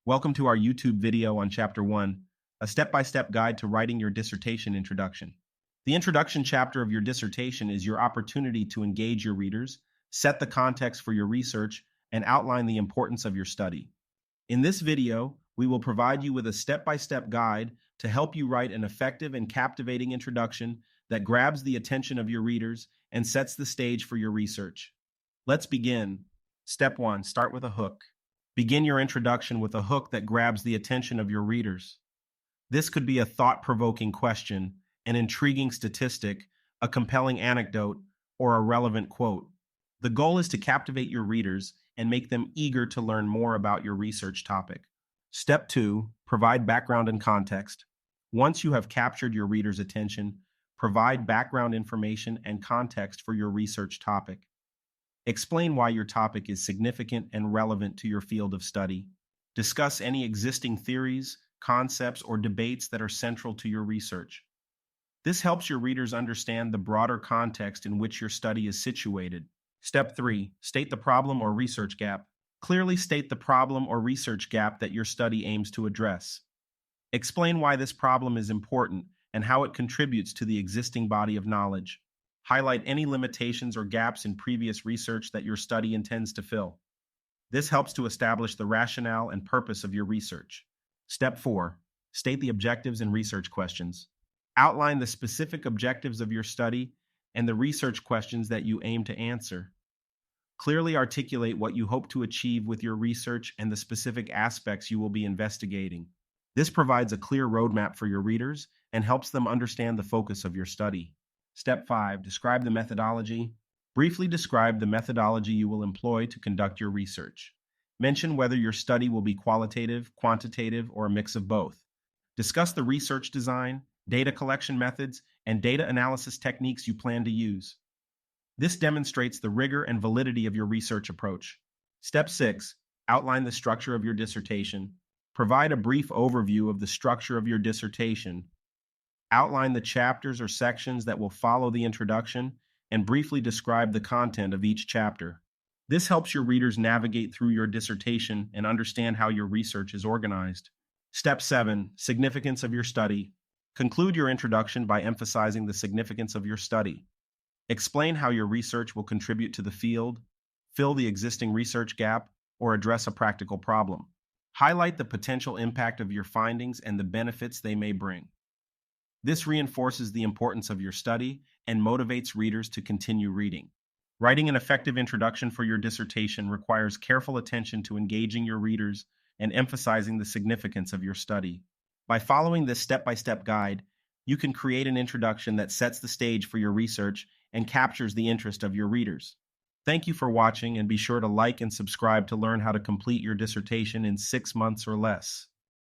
Welcome to our YouTube video on Chapter 1, a step-by-step guide to writing your dissertation introduction. The introduction chapter of your dissertation is your opportunity to engage your readers, set the context for your research, and outline the importance of your study. In this video, we will provide you with a step-by-step guide to help you write an effective and captivating introduction that grabs the attention of your readers and sets the stage for your research. Let's begin. Step 1. Start with a hook. Begin your introduction with a hook that grabs the attention of your readers. This could be a thought-provoking question, an intriguing statistic, a compelling anecdote, or a relevant quote. The goal is to captivate your readers and make them eager to learn more about your research topic. Step 2. Provide background and context. Once you have captured your readers' attention, provide background information and context for your research topic. Explain why your topic is significant and relevant to your field of study. Discuss any existing theories, concepts, or debates that are central to your research. This helps your readers understand the broader context in which your study is situated. Step 3. State the problem or research gap. Clearly state the problem or research gap that your study aims to address. Explain why this problem is important and how it contributes to the existing body of knowledge. Highlight any limitations or gaps in previous research that your study intends to fill. This helps to establish the rationale and purpose of your research. Step 4. State the objectives and research questions. Outline the specific objectives of your study and the research questions that you aim to answer. Clearly articulate what you hope to achieve with your research and the specific aspects you will be investigating. This provides a clear roadmap for your readers and helps them understand the focus of your study. Step 5. Describe the methodology. Briefly describe the methodology you will employ to conduct your research. Mention whether your study will be qualitative, quantitative, or a mix of both. Discuss the research design, data collection methods, and data analysis techniques you plan to use. This demonstrates the rigor and validity of your research approach. Step 6. Outline the structure of your dissertation. Provide a brief overview of the structure of your dissertation. Outline the chapters or sections that will follow the introduction, and briefly describe the content of each chapter. This helps your readers navigate through your dissertation and understand how your research is organized. Step 7. Significance of your study. Conclude your introduction by emphasizing the significance of your study. Explain how your research will contribute to the field, fill the existing research gap, or address a practical problem. Highlight the potential impact of your findings and the benefits they may bring. This reinforces the importance of your study and motivates readers to continue reading. Writing an effective introduction for your dissertation requires careful attention to engaging your readers and emphasizing the significance of your study. By following this step-by-step guide, you can create an introduction that sets the stage for your research and captures the interest of your readers. Thank you for watching, and be sure to like and subscribe to learn how to complete your dissertation in 6 months or less.